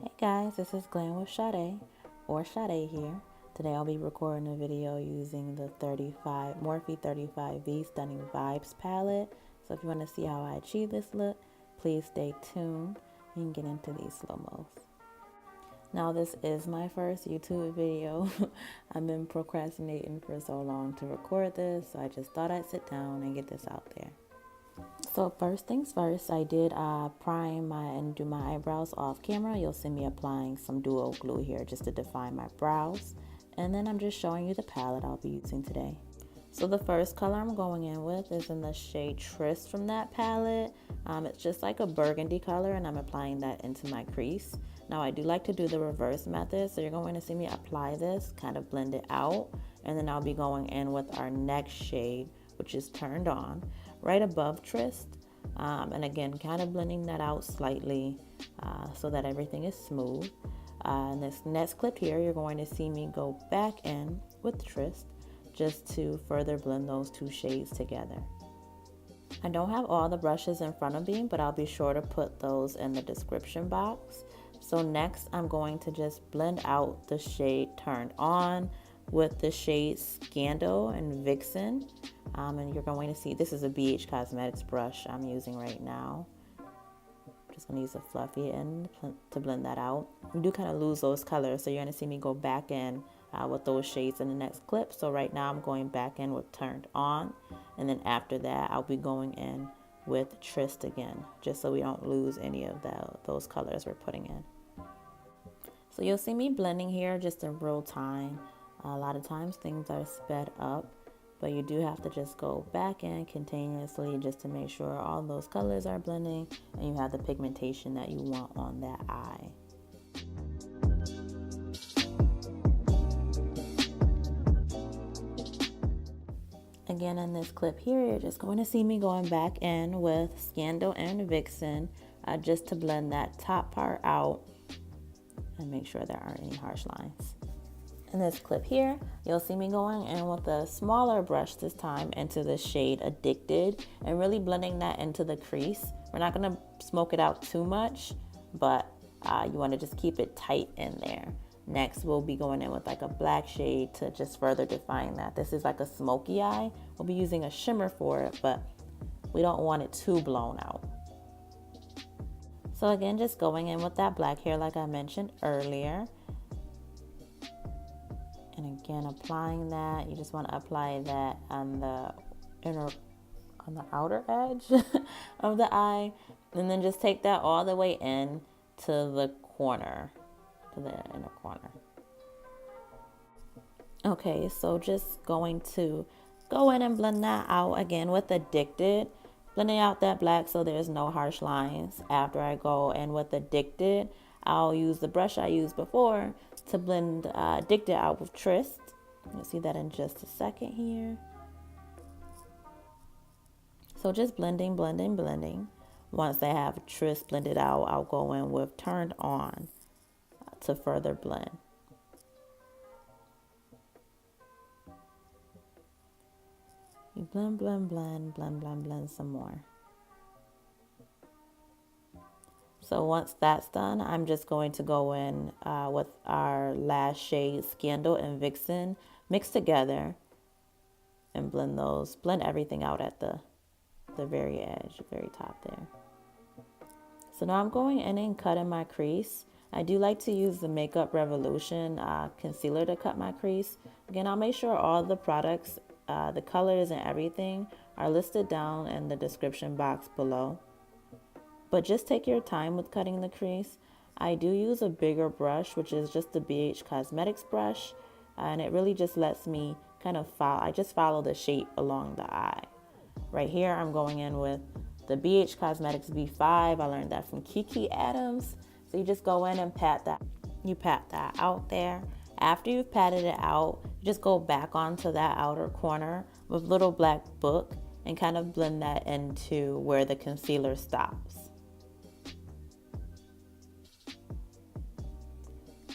Hey guys, this is Glam with Sade, or Sade here. Today I'll be recording a video using the Morphe 35V Stunning Vibes palette. So if you want to see how I achieve this look, please stay tuned and get into these slow-mos. Now this is my first YouTube video. I've been procrastinating for so long to record this, so I just thought I'd sit down and get this out there. So first things first, I did prime and do my eyebrows off camera. You'll see me applying some duo glue here just to define my brows. And then I'm just showing you the palette I'll be using today. So the first color I'm going in with is in the shade Tryst from that palette. It's just like a burgundy color, and I'm applying that into my crease. Now I do like to do the reverse method, so you're going to see me apply this, kind of blend it out, and then I'll be going in with our next shade, which is Turned On, right above Tryst, and again kind of blending that out slightly so that everything is smooth. In this next clip here, you're going to see me go back in with Tryst just to further blend those two shades together. I don't have all the brushes in front of me, but I'll be sure to put those in the description box. So next I'm going to just blend out the shade Turned On with the shades Scandal and Vixen. And you're going to see, this is a BH Cosmetics brush I'm using right now. Just going to use a fluffy end to blend that out. You do kind of lose those colors, so you're going to see me go back in with those shades in the next clip. So right now I'm going back in with Turned On, and then after that I'll be going in with Tryst again, just so we don't lose any of those colors we're putting in. So you'll see me blending here just in real time. A lot of times things are sped up, but you do have to just go back in continuously just to make sure all those colors are blending and you have the pigmentation that you want on that eye. Again, in this clip here, you're just going to see me going back in with Scandal and Vixen just to blend that top part out and make sure there aren't any harsh lines. In this clip here, you'll see me going in with a smaller brush this time into the shade Addicted and really blending that into the crease. We're not going to smoke it out too much, but you want to just keep it tight in there. Next, we'll be going in with like a black shade to just further define that. This is like a smoky eye. We'll be using a shimmer for it, but we don't want it too blown out. So again, just going in with that black hair like I mentioned earlier. And again, applying that, you just want to apply that on the outer edge of the eye, and then just take that all the way in to the corner, to the inner corner. Okay, so just going to go in and blend that out again with Addicted, blending out that black so there's no harsh lines. After I go in with Addicted, I'll use the brush I used before to blend Addicted out with Tryst. You'll see that in just a second here. So just blending, blending, blending. Once I have Tryst blended out, I'll go in with Turned On to further blend. You blend, blend, blend, blend, blend, blend some more. So once that's done, I'm just going to go in with our last shade, Scandal and Vixen, mix together and blend everything out at the very edge, very top there. So now I'm going in and cutting my crease. I do like to use the Makeup Revolution concealer to cut my crease. Again, I'll make sure all the products, the colors and everything are listed down in the description box below. But just take your time with cutting the crease. I do use a bigger brush, which is just the BH Cosmetics brush, and it really just lets me kind of I just follow the shape along the eye. Right here, I'm going in with the BH Cosmetics V5. I learned that from Kiki Adams. So you just go in and pat that out there. After you've patted it out, you just go back onto that outer corner with Little Black Book and kind of blend that into where the concealer stops.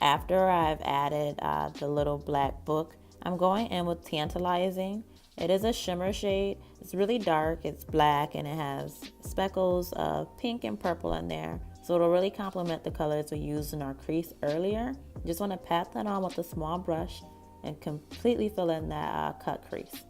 After I've added the Little Black Book, I'm going in with Tantalizing. It is a shimmer shade. It's really dark, it's black, and it has speckles of pink and purple in there. So it'll really complement the colors we used in our crease earlier. Just want to pat that on with a small brush and completely fill in that cut crease.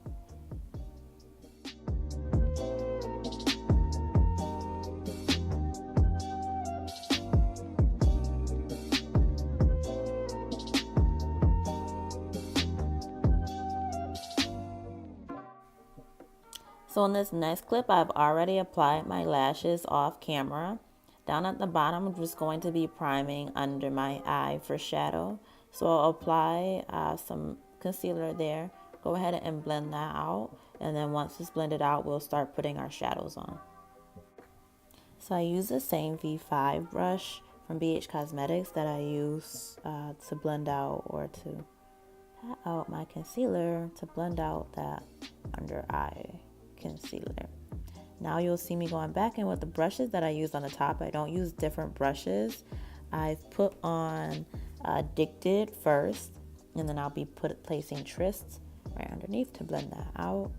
So in this next clip, I've already applied my lashes off camera. Down at the bottom, I'm just going to be priming under my eye for shadow. So I'll apply some concealer there. Go ahead and blend that out. And then once it's blended out, we'll start putting our shadows on. So I use the same V5 brush from BH Cosmetics that I use to blend out or to pat out my concealer to blend out that under eye concealer. Now you'll see me going back in with the brushes that I used on the top. I don't use different brushes. I've put on Addicted first, and then I'll be placing Tryst right underneath to blend that out.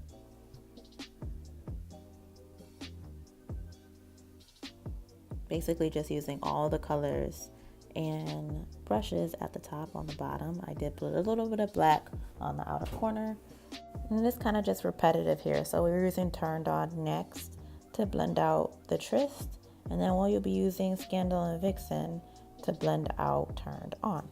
Basically just using all the colors and brushes at the top on the bottom. I did put a little bit of black on the outer corner. And it's kind of just repetitive here. So we're using Turned On next to blend out the Tryst. And then you'll be using Scandal and Vixen to blend out Turned On.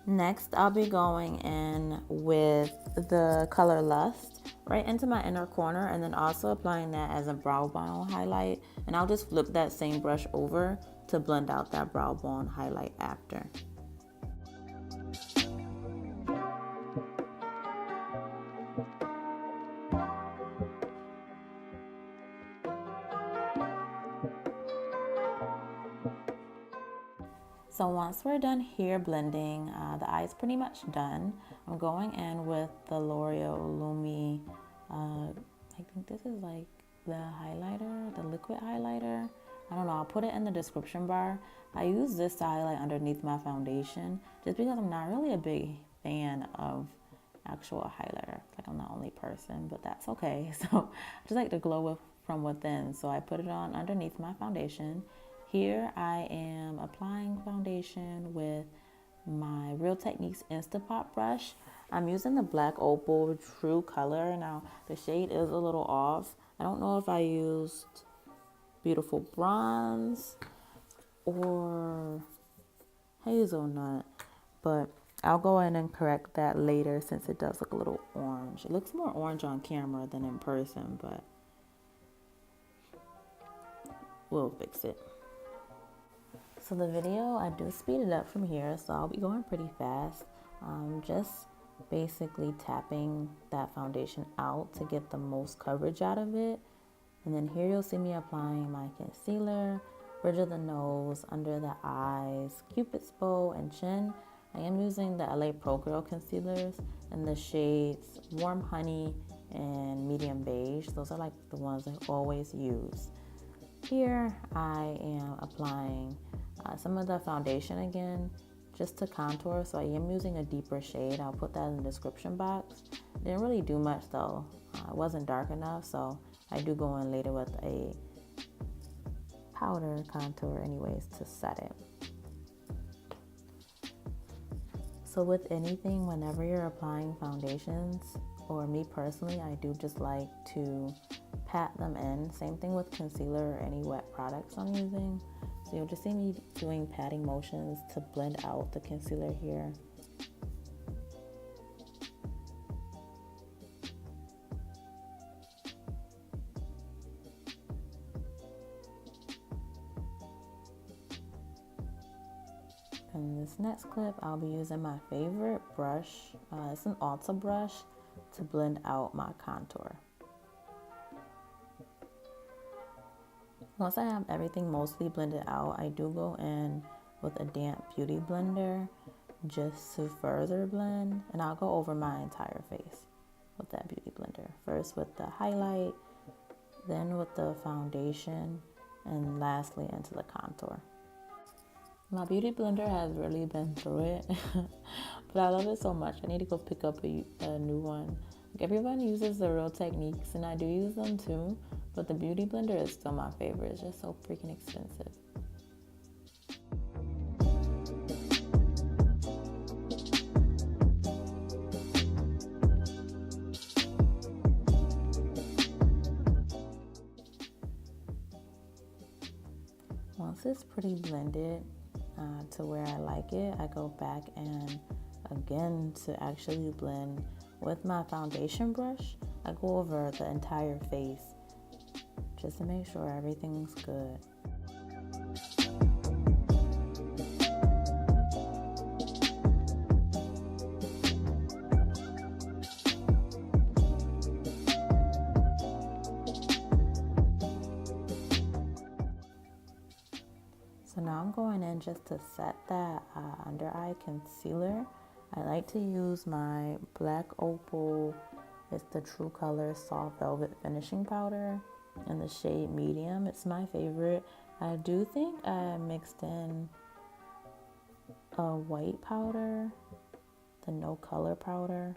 Next, I'll be going in with the color Lust right into my inner corner and then also applying that as a brow bone highlight. And I'll just flip that same brush over to blend out that brow bone highlight after. So once we're done here blending, the eye's pretty much done. I'm going in with the L'Oreal Lumi, I think this is like the highlighter, the liquid highlighter. I don't know, I'll put it in the description bar. I use this to highlight underneath my foundation just because I'm not really a big fan of actual highlighter. Like I'm the only person, but that's okay. So I just like to glow from within. So I put it on underneath my foundation. Here I am applying foundation with my Real Techniques Instapot brush. I'm using the Black Opal True Color. Now the shade is a little off. I don't know if I used Beautiful Bronze or Hazelnut, but I'll go in and correct that later since it does look a little orange. It looks more orange on camera than in person, but we'll fix it. So the video, I do speed it up from here, so I'll be going pretty fast. Just basically tapping that foundation out to get the most coverage out of it. And then here you'll see me applying my concealer, bridge of the nose, under the eyes, Cupid's bow, and chin. I am using the LA Pro Girl concealers in the shades Warm Honey and Medium Beige. Those are like the ones I always use. Here I am applying some of the foundation again, just to contour. So I am using a deeper shade. I'll put that in the description box. Didn't really do much though. It wasn't dark enough, so I do go in later with a powder contour anyways to set it. So with anything, whenever you're applying foundations, or me personally, I do just like to pat them in. Same thing with concealer or any wet products I'm using. So you'll just see me doing patting motions to blend out the concealer here. In this next clip, I'll be using my favorite brush. It's an Ulta brush to blend out my contour. Once I have everything mostly blended out, I do go in with a damp beauty blender just to further blend, and I'll go over my entire face with that beauty blender. First with the highlight, then with the foundation, and lastly into the contour. My beauty blender has really been through it, but I love it so much. I need to go pick up a new one. Like everyone uses the Real Techniques, and I do use them too, but the beauty blender is still my favorite. It's just so freaking expensive. is pretty blended to where I like it, I go back and again to actually blend with my foundation brush. I go over the entire face just to make sure everything's good. So now I'm going in just to set that under eye concealer. I like to use my Black Opal. It's the True Color Soft Velvet Finishing Powder in the shade medium. It's my favorite. I do think I mixed in a white powder, the No Color powder,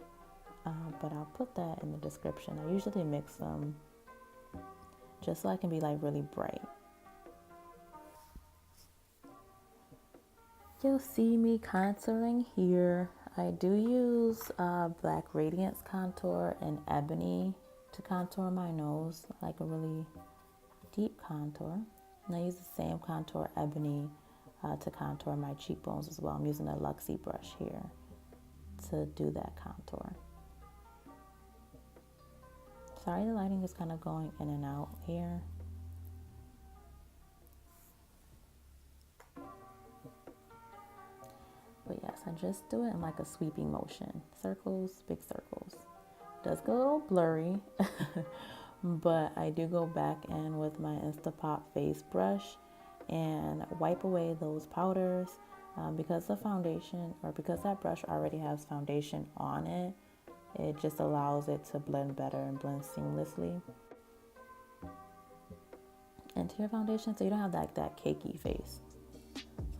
but I'll put that in the description. I usually mix them just so I can be like really bright. You'll see me contouring here. I do use Black Radiance contour and ebony to contour my nose, like a really deep contour. And I use the same contour ebony to contour my cheekbones as well. I'm using a Luxie brush here to do that contour. Sorry, the lighting is kind of going in and out here. But yes, I just do it in like a sweeping motion. Circles, big circles. Does get a little blurry, but I do go back in with my Instapot face brush and wipe away those powders. Because the foundation, or because that brush already has foundation on it, it just allows it to blend better and blend seamlessly into your foundation, so you don't have that cakey face.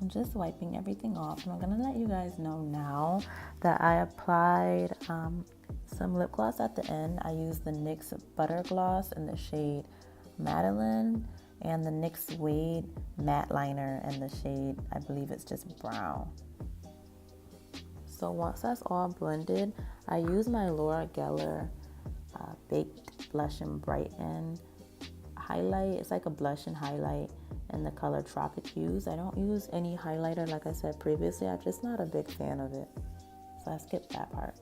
I'm just wiping everything off, and I'm gonna let you guys know now that I applied some lip gloss at the end. I used the NYX Buttergloss in the shade Madeline and the NYX Suede matte liner in the shade, I believe it's just brown. So once that's all blended, I use my Laura Geller Baked Blush and Brighten highlight. It's like a blush and highlight in the color Tropic Hues. I don't use any highlighter, like I said previously. I'm just not a big fan of it, so I skipped that part.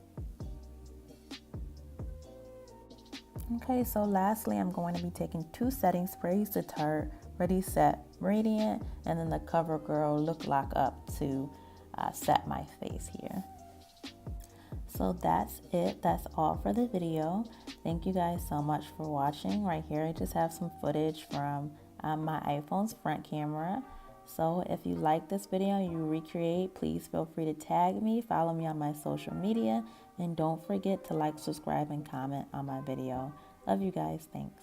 Okay, so lastly, I'm going to be taking 2 setting sprays to Tarte Ready Set Radiant, and then the Covergirl Look Lock Up to set my face here. So that's it. That's all for the video. Thank you guys so much for watching. Right here, I just have some footage from my iPhone's front camera. So if you like this video, you recreate, please feel free to tag me, follow me on my social media, and don't forget to like, subscribe, and comment on my video. Love you guys. Thanks.